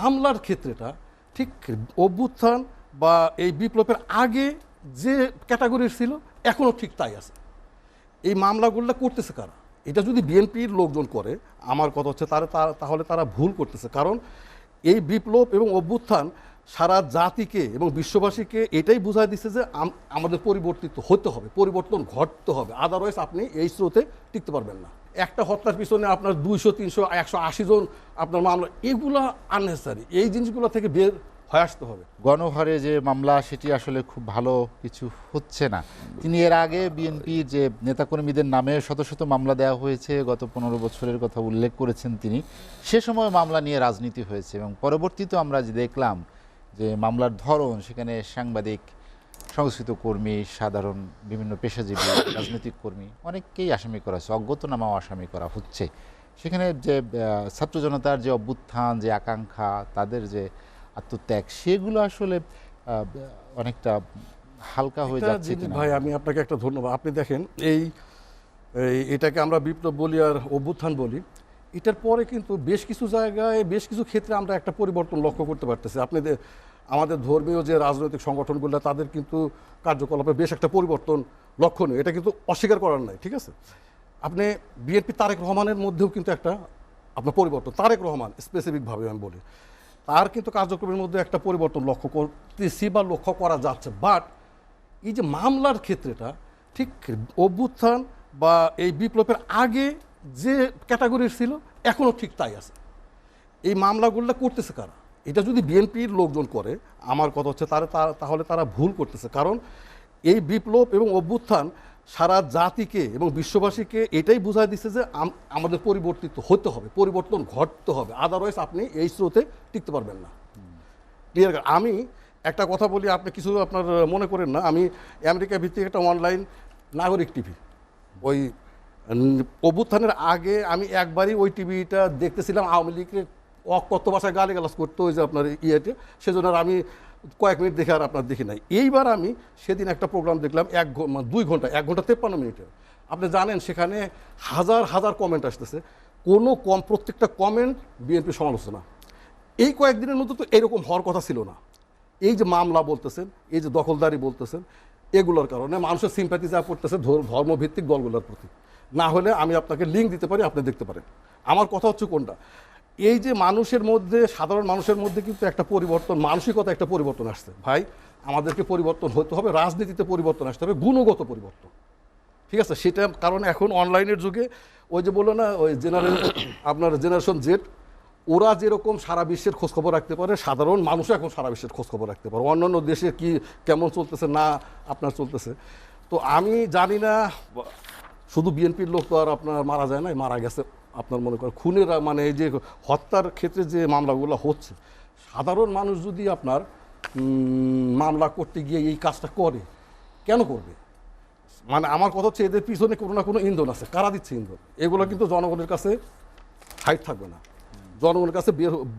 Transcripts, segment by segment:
হামলার ক্ষেত্রেটা ঠিক অভ্যুত্থান বা এই বিপ্লবের আগে যে ক্যাটাগরির ছিল এখনও ঠিক তাই আছে। এই মামলাগুলো করতেছে কারা? এটা যদি বিএনপির লোকজন করে, আমার কথা হচ্ছে তাহলে তারা ভুল করতেছে। কারণ এই বিপ্লব এবং অভ্যুত্থান সারা জাতিকে এবং বিশ্ববাসীকে এটাই বুঝাই দিচ্ছে যে আমাদের পরিবর্তিত হতে হবে, পরিবর্তন ঘটতে হবে, আদারওয়াইজ আপনি এই স্রোতে টিকতে পারবেন না। একটা হত্যার পিছনে আপনার 200, 300, 180 জন আপনার মামলা, এগুলা আননেসেসারি। এই জিনিসগুলো থেকে বের হয়ে আসতে হবে। গণহারে যে মামলা সেটি আসলে খুব ভালো কিছু হচ্ছে না। তিনি এর আগে বিএনপির যে নেতাকর্মীদের নামে শত শত মামলা দেওয়া হয়েছে, গত 15 বছরের কথা উল্লেখ করেছেন তিনি। সে সময় মামলা নিয়ে রাজনীতি হয়েছে এবং পরবর্তীতে আমরা যে দেখলাম যে মামলার ধরন, সেখানে সাংবাদিক, সংস্কৃত কর্মী, সাধারণ বিভিন্ন পেশাজীবী রাজনৈতিক কর্মী অনেককেই আসামি করা হচ্ছে, অজ্ঞাতনামাও আসামি করা হচ্ছে। সেখানে যে ছাত্র জনতার যে অভ্যুত্থান, যে আকাঙ্ক্ষা, তাদের যে আত্মত্যাগ, সেগুলো আসলে অনেকটা হালকা হয়ে যাচ্ছে কিনা? ভাই আমি আপনাকে একটা ধন্যবাদ। আপনি দেখেন এটাকে আমরা বিপ্লব বলি আর অভ্যুত্থান বলি, এটার পরে কিন্তু বেশ কিছু জায়গায় বেশ কিছু ক্ষেত্রে আমরা একটা পরিবর্তন লক্ষ্য করতে পারতেছি। আমাদের ধর্মীয় যে রাজনৈতিক সংগঠনগুলো, তাদের কিন্তু কার্যকলাপে বেশ একটা পরিবর্তন লক্ষণীয়, এটা কিন্তু অস্বীকার করার নাই। ঠিক আছে, আপনি বিএনপি তারেক রহমানের মধ্যেও কিন্তু একটা আপনার পরিবর্তন, তারেক রহমান স্পেসিফিকভাবে আমি বলি, তার কিন্তু কার্যক্রমের মধ্যে একটা পরিবর্তন লক্ষ্য করতেছি বা লক্ষ্য করা যাচ্ছে। বাট এই যে মামলার ক্ষেত্রেটা ঠিক অভ্যুত্থান বা এই বিপ্লবের আগে যে ক্যাটাগরির ছিল এখনও ঠিক তাই আছে। এই মামলাগুলো করতেছে কারা? এটা যদি বিএনপির লোকজন করে, আমার কথা হচ্ছে তাহলে তারা ভুল করতেছে। কারণ এই বিপ্লব এবং অভ্যুত্থান সারা জাতিকে এবং বিশ্ববাসীকে এটাই বুঝাই দিচ্ছে যে আমাদের পরিবর্তিত হতে হবে, পরিবর্তন ঘটতে হবে, আদারওয়াইজ আপনি এই স্রোতে টিকতে পারবেন না। ক্লিয়ার? আমি একটা কথা বলি, আপনি কিছু আপনার মনে করেন না, আমি আমেরিকা ভিত্তিক একটা অনলাইন নাগরিক টিভি, ওই অভ্যুত্থানের আগে আমি একবারই ওই টিভিটা দেখতেছিলাম, আওয়ামী লীগের কত ভাষায় গালিগালাজ করতো ওই যে আপনার ইয়েতে, সেজন্য আমি কয়েক মিনিট দেখে আর আপনার দেখি নাই। এইবার আমি সেদিন একটা প্রোগ্রাম দেখলাম 2 ঘন্টা, 1 ঘন্টা 53 মিনিটের। আপনি জানেন সেখানে হাজার হাজার কমেন্ট আসতেছে, প্রত্যেকটা কমেন্ট বিএনপি সমালোচনা। এই কয়েকদিনের মধ্যে তো এরকম হওয়ার কথা ছিল না। এই যে মামলা বলতেছেন, এই যে দখলদারি বলতেছেন, এগুলোর কারণে মানুষের সিম্প্যাথি যা পড়তেছে ধর্মভিত্তিক দলগুলোর প্রতি। না হলে আমি আপনাকে লিঙ্ক দিতে পারি, আপনি দেখতে পারেন। আমার কথা হচ্ছে কোনটা, এই যে মানুষের মধ্যে, সাধারণ মানুষের মধ্যে কিন্তু একটা পরিবর্তন, মানসিকতা একটা পরিবর্তন আসছে। ভাই আমাদেরকে পরিবর্তন হতে হবে, রাজনীতিতে পরিবর্তন আসতে হবে, গুণগত পরিবর্তন। ঠিক আছে, সেটা কারণ এখন অনলাইনের যুগে ওই যে বললো না, ওই আপনার জেনারেশন জেড, ওরা যেরকম সারা বিশ্বের খোঁজখবর রাখতে পারে, সাধারণ মানুষও এখন সারা বিশ্বের খোঁজখবর রাখতে পারে, অন্যান্য দেশে কি কেমন চলতেছে না আপনার চলতেছে। তো আমি জানি না, শুধু বিএনপির লোক তো আর আপনার মারা যায় না, মারা গেছে আপনার মনে করেন খুনের, মানে এই যে হত্যার ক্ষেত্রে যে মামলাগুলো হচ্ছে, সাধারণ মানুষ যদি আপনার মামলা করতে গিয়ে এই কাজটা করে, কেন করবে? মানে আমার কথা হচ্ছে এদের পিছনে কোনো না কোনো ইন্ধন আছে। কারা দিচ্ছে ইন্ধন? এগুলো কিন্তু জনগণের কাছে হাইট থাকবে না, জনগণের কাছে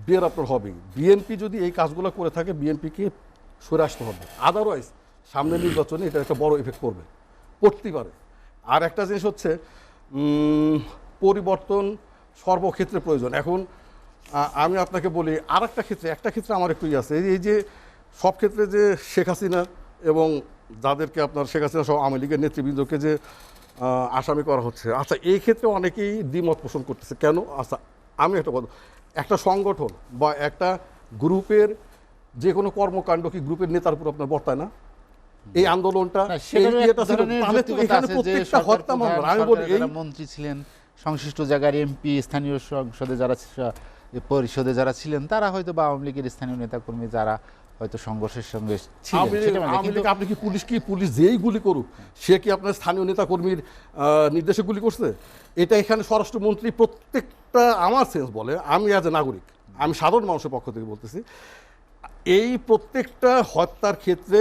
বের আপনার হবেই। বিএনপি যদি এই কাজগুলো করে থাকে, বিএনপিকে সরে আসতে হবে, আদারওয়াইজ সামনের নির্বাচনে এটা একটা বড় ইফেক্ট পড়তেই পারে। আর একটা জিনিস হচ্ছে পরিবর্তন সর্বক্ষেত্রে প্রয়োজন। এখন আমি আপনাকে বলি আর একটা ক্ষেত্রে আমার একটু আছে, এই যে সব ক্ষেত্রে যে শেখ হাসিনা এবং যাদেরকে আপনার শেখ হাসিনা সহ আওয়ামী লীগের নেতৃবৃন্দকে যে আসামি করা হচ্ছে, আচ্ছা এই ক্ষেত্রে অনেকেই দ্বিমত পোষণ করতেছে কেন? আচ্ছা আমি একটা সংগঠন বা একটা গ্রুপের যে কোনো কর্মকাণ্ড কি গ্রুপের নেতার উপর আপনার বর্তায় না? এই আন্দোলনটা মন্ত্রী ছিলেন, সংশ্লিষ্ট জায়গার এমপি, স্থানীয় সংসদে যারা পরিষদে যারা ছিলেন, তারা হয়তো বা আওয়ামী লীগের স্থানীয় নেতাকর্মী যারা হয়তো সংঘর্ষের সঙ্গে ছিলেন। আপনি কি পুলিশ যেই গুলি করুক, সে কি আপনার স্থানীয় নেতাকর্মীর নির্দেশে গুলি করছে? এটা এখানে স্বরাষ্ট্রমন্ত্রী প্রত্যেকটা, আমার সেন্স বলে, আমি অ্যাজ এ নাগরিক, আমি সাধারণ মানুষের পক্ষ থেকে বলতেছি, এই প্রত্যেকটা হত্যার ক্ষেত্রে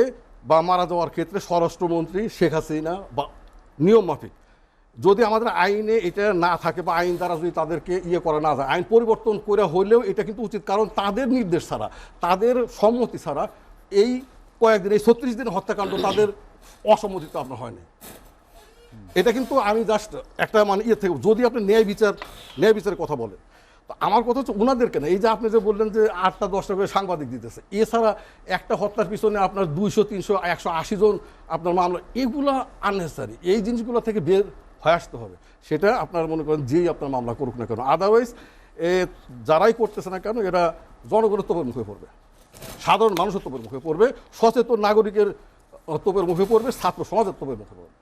বা মারা যাওয়ার ক্ষেত্রে স্বরাষ্ট্রমন্ত্রী শেখ হাসিনা বা নিয়ম মাফিক, যদি আমাদের আইনে এটা না থাকে বা আইন দ্বারা যদি তাদেরকে করা না যায়, আইন পরিবর্তন করে হলেও এটা কিন্তু উচিত। কারণ তাদের নির্দেশ ছাড়া, তাদের সম্মতি ছাড়া এই কয়েকদিন, এই 36 দিন হত্যাকাণ্ড তাদের অসম্মতিতে আপনার হয়নি। এটা কিন্তু আমি জাস্ট একটা মানে থেকে, যদি আপনি ন্যায় বিচারের কথা বলেন, তো আমার কথা হচ্ছে ওনাদেরকে না, এই যে আপনি যে বললেন যে 8টা 10টা করে সাংবাদিক দিতেছে, এছাড়া একটা হত্যার পিছনে আপনার 200 300 180 জন আপনার মামলা, এগুলা আননেসারি। এই জিনিসগুলো থেকে বের হয়ে আসতে হবে। সেটা আপনার মনে করেন যেই আপনার মামলা করুক না কেন, আদারওয়াইজ যারাই করতেছে না কেন এরা জনগণের তোপের মুখে পড়বে, সাধারণ মানুষের তোপের মুখে পড়বে, সচেতন নাগরিকের তোপের মুখে পড়বে, ছাত্র সমাজের তোপের মুখে পড়বে।